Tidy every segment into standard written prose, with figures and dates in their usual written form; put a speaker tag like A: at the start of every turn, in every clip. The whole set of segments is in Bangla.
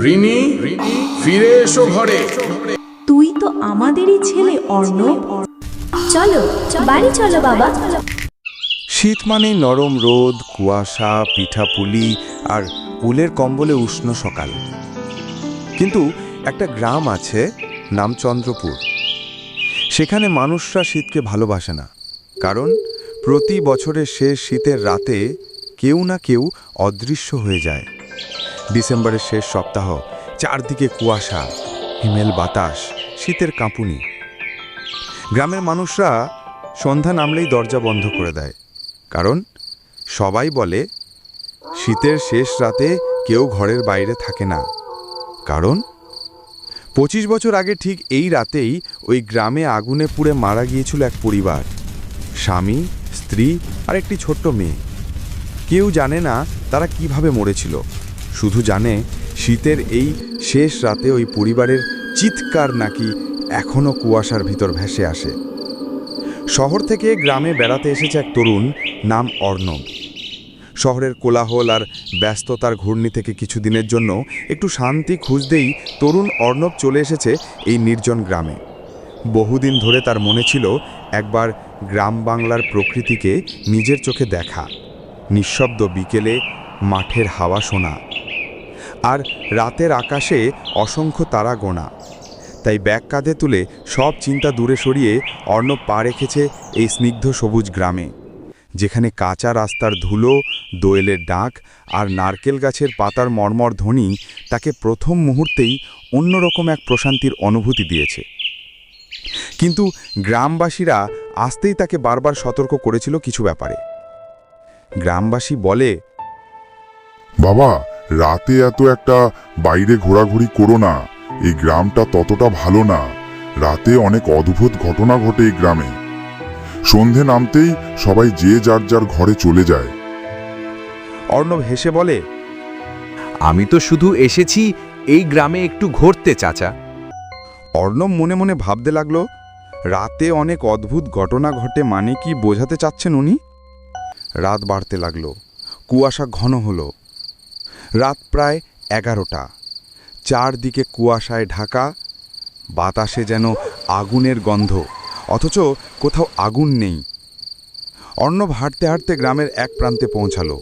A: রিনি, ফিরে এসো ঘরে।
B: তুই তো আমাদেরই ছেলে অর্ণব।
C: চলো বাড়ি চলো বাবা।
D: শীত মানেই নরম রোদ, কুয়াশা, পিঠাপুলি আর উলের কম্বলে উষ্ণ সকাল। কিন্তু একটা গ্রাম আছে, নাম চন্দ্রপুর। সেখানে মানুষরা শীতকে ভালোবাসে না, কারণ প্রতি বছরের শেষ শীতের রাতে কেউ না কেউ অদৃশ্য হয়ে যায়। ডিসেম্বরের শেষ সপ্তাহ, চারদিকে কুয়াশা, হিমেল বাতাস, শীতের কাঁপুনি। গ্রামের মানুষরা সন্ধ্যা নামলেই দরজা বন্ধ করে দেয়, কারণ সবাই বলে শীতের শেষ রাতে কেউ ঘরের বাইরে থাকে না। কারণ 25 বছর আগে ঠিক এই রাতেই ওই গ্রামে আগুনে পুড়ে মারা গিয়েছিল এক পরিবার, স্বামী, স্ত্রী আর একটি ছোট্ট মেয়ে। কেউ জানে না তারা কিভাবে মরেছিল, শুধু জানে শীতের এই শেষ রাতে ওই পরিবারের চিৎকার নাকি এখনও কুয়াশার ভিতর ভেসে আসে। শহর থেকে গ্রামে বেড়াতে এসেছে এক তরুণ, নাম অর্ণব। শহরের কোলাহল আর ব্যস্ততার ঘূর্ণি থেকে কিছুদিনের জন্য একটু শান্তি খুঁজতেই তরুণ অর্ণব চলে এসেছে এই নির্জন গ্রামে। বহুদিন ধরে তার মনে ছিল একবার গ্রাম বাংলার প্রকৃতিকে নিজের চোখে দেখা, নিঃশব্দ বিকেলে মাঠের হাওয়া শোনা, আর রাতের আকাশে অসংখ্য তারা গোনা। তাই ব্যাগ কাঁধে তুলে সব চিন্তা দূরে সরিয়ে অর্ণব পা রেখেছে এই স্নিগ্ধ সবুজ গ্রামে, যেখানে কাঁচা রাস্তার ধুলো, দোয়েলের ডাক আর নারকেল গাছের পাতার মর্মর ধ্বনি তাকে প্রথম মুহূর্তেই অন্যরকম এক প্রশান্তির অনুভূতি দিয়েছে। কিন্তু গ্রামবাসীরা আসতেই তাকে বারবার সতর্ক করেছিল কিছু ব্যাপারে। গ্রামবাসী বলে,
E: বাবা, রাতে একটা বাইরে ঘোরাঘুরি করো না, এই গ্রামটা ততটা ভালো না। রাতে অনেক অদ্ভুত ঘটনা ঘটে এই গ্রামে। সন্ধে নামতেই সবাই যে যার যার ঘরে চলে যায়।
D: অর্ণব হেসে বলে,
F: আমি তো শুধু এসেছি এই গ্রামে একটু ঘুরতে চাচা।
D: অর্ণব মনে মনে ভাবতে লাগলো, রাতে অনেক অদ্ভুত ঘটনা ঘটে মানে কি বোঝাতে চাচ্ছেন উনি? রাত বাড়তে লাগলো, কুয়াশা ঘন হলো। রাত প্রায় 11টা, চারদিকে কুয়াশায় ঢাকা, বাতাসে যেন আগুনের গন্ধ, অথচ কোথাও আগুন নেই। অর্ণব হাঁটতে হাঁটতে গ্রামের এক প্রান্তে পৌঁছালো,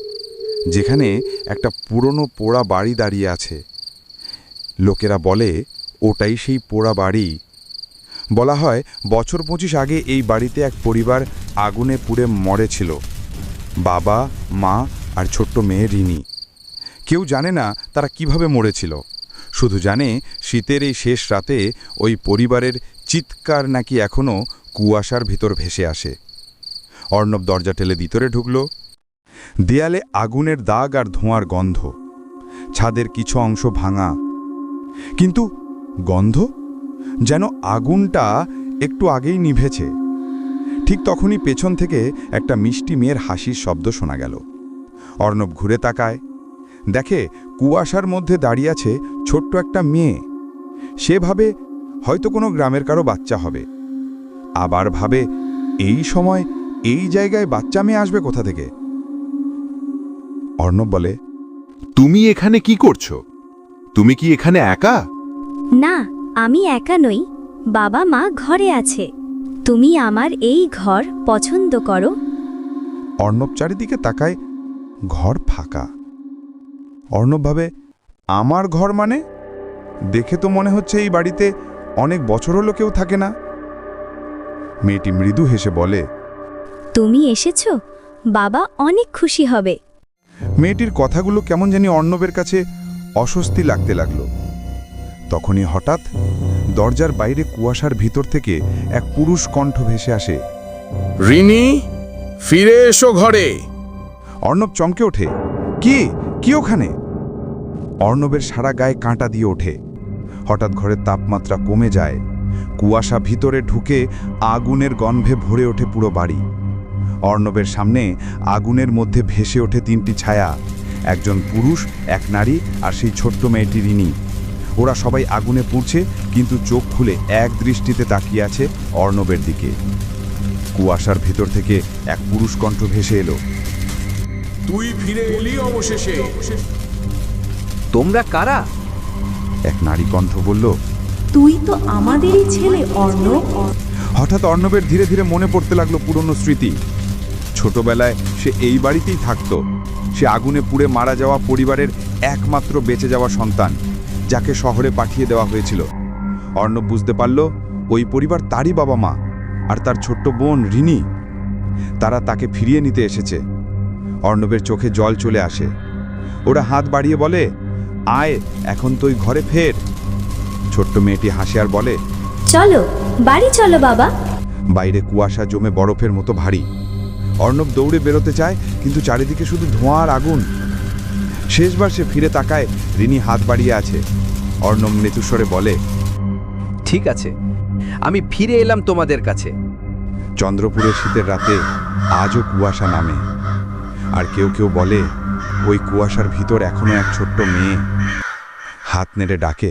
D: যেখানে একটা পুরনো পোড়া বাড়ি দাঁড়িয়ে আছে। লোকেরা বলে ওটাই সেই পোড়া বাড়ি। বলা হয় বছর 25 আগে এই বাড়িতে এক পরিবার আগুনে পুড়ে মরেছিল, বাবা, মা আর ছোট্ট মেয়ে রিনি। কেউ জানে না তারা কিভাবে মরেছিল, শুধু জানে শীতের এই শেষ রাতে ওই পরিবারের চিৎকার নাকি এখনও কুয়াশার ভিতর ভেসে আসে। অর্ণব দরজা ঠেলে ভিতরে ঢুকল। দেয়ালে আগুনের দাগ আর ধোঁয়ার গন্ধ, ছাদের কিছু অংশ ভাঙা, কিন্তু গন্ধ যেন আগুনটা একটু আগেই নিভেছে। ঠিক তখনই পেছন থেকে একটা মিষ্টি মেয়ের হাসির শব্দ শোনা গেল। অর্ণব ঘুরে তাকায়, দেখে কুয়াশার মধ্যে দাঁড়িয়ে আছে ছোট্ট একটা মেয়ে। সে ভাবে হয়তো কোনো গ্রামের কারো বাচ্চা হবে, আবার ভাবে এই সময় এই জায়গায় বাচ্চা মেয়ে আসবে কোথা থেকে। অর্ণব বলে,
F: তুমি এখানে কি করছো? তুমি কি এখানে একা?
C: না, আমি একা নই, বাবা মা ঘরে আছে। তুমি আমার এই ঘর পছন্দ করো?
D: অর্ণব চারিদিকে তাকায়, ঘর ফাঁকা। অর্ণব ভাবে, আমার ঘর মানে? দেখে তো মনে হচ্ছে এই বাড়িতে অনেক বছর হলো কেউ থাকে না। মেয়েটি মৃদু হেসে বলে,
C: তুমি এসেছো, বাবা অনেক খুশি হবে।
D: মেয়েটির কথাগুলো কেমন জানি অর্ণবের কাছে অস্বস্তি লাগতে লাগলো। তখনই হঠাৎ দরজার বাইরে কুয়াশার ভিতর থেকে এক পুরুষ কণ্ঠ ভেসে আসে,
A: রিনি, ফিরে এসো ঘরে।
D: অর্ণব চমকে ওঠে, কি ওখানে? অর্ণবের সারা গায়ে কাঁটা দিয়ে ওঠে। হঠাৎ ঘরের তাপমাত্রা কমে যায়, কুয়াশা ভিতরে ঢুকে আগুনের গন্ধে ভরে ওঠে পুরো বাড়ি। অর্ণবের সামনে আগুনের মধ্যে ভেসে ওঠে 3টি ছায়া, একজন পুরুষ, এক নারী আর সেই ছোট্ট মেয়েটি রিনি। ওরা সবাই আগুনে পুড়ছে, কিন্তু চোখ খুলে এক দৃষ্টিতে তাকিয়ে আছে অর্ণবের দিকে। কুয়াশার ভিতর থেকে এক পুরুষ কণ্ঠ ভেসে এলো,
A: তুই ফিরে এলি অবশেষে।
F: তোমরা কারা?
D: এক নারী কণ্ঠ বলল,
B: তুই তো আমাদেরই ছেলে অর্ণব।
D: হঠাৎ অর্ণবের ধীরে ধীরে মনে পড়তে লাগলো পুরনো স্মৃতি। ছোটবেলায় সে এই বাড়িতেই থাকত। সে আগুনে পুড়ে মারা যাওয়া পরিবারের একমাত্র বেঁচে যাওয়া সন্তান, যাকে শহরে পাঠিয়ে দেওয়া হয়েছিল। অর্ণব বুঝতে পারল ওই পরিবার তারই বাবা মা আর তার ছোট্ট বোন রিনি। তারা তাকে ফিরিয়ে নিতে এসেছে। অর্ণবের চোখে জল চলে আসে। ওরা হাত বাড়িয়ে বলে, আয়, এখন তুই ঘরে ফের। ছোট্ট মেয়েটি হাসে আর বলে,
C: চলো বাড়ি চলো বাবা।
D: বাইরে কুয়াশা জমে বরফের মতো ভারী। অর্ণব দৌড়ে বেরোতে চায়, কিন্তু চারিদিকে শুধু ধোঁয়া আর আগুন। শেষবার সে ফিরে তাকায়, রিনি হাত বাড়িয়ে আছে। অর্ণব মৃত্যুস্বরে বলে,
F: ঠিক আছে, আমি ফিরে এলাম তোমাদের কাছে।
D: চন্দ্রপুরের শীতের রাতে আজও কুয়াশা নামে। আর কেউ কেউ বলে ওই কুয়াশার ভিতর এখনো এক ছোট্ট মেয়ে হাত নেড়ে ডাকে,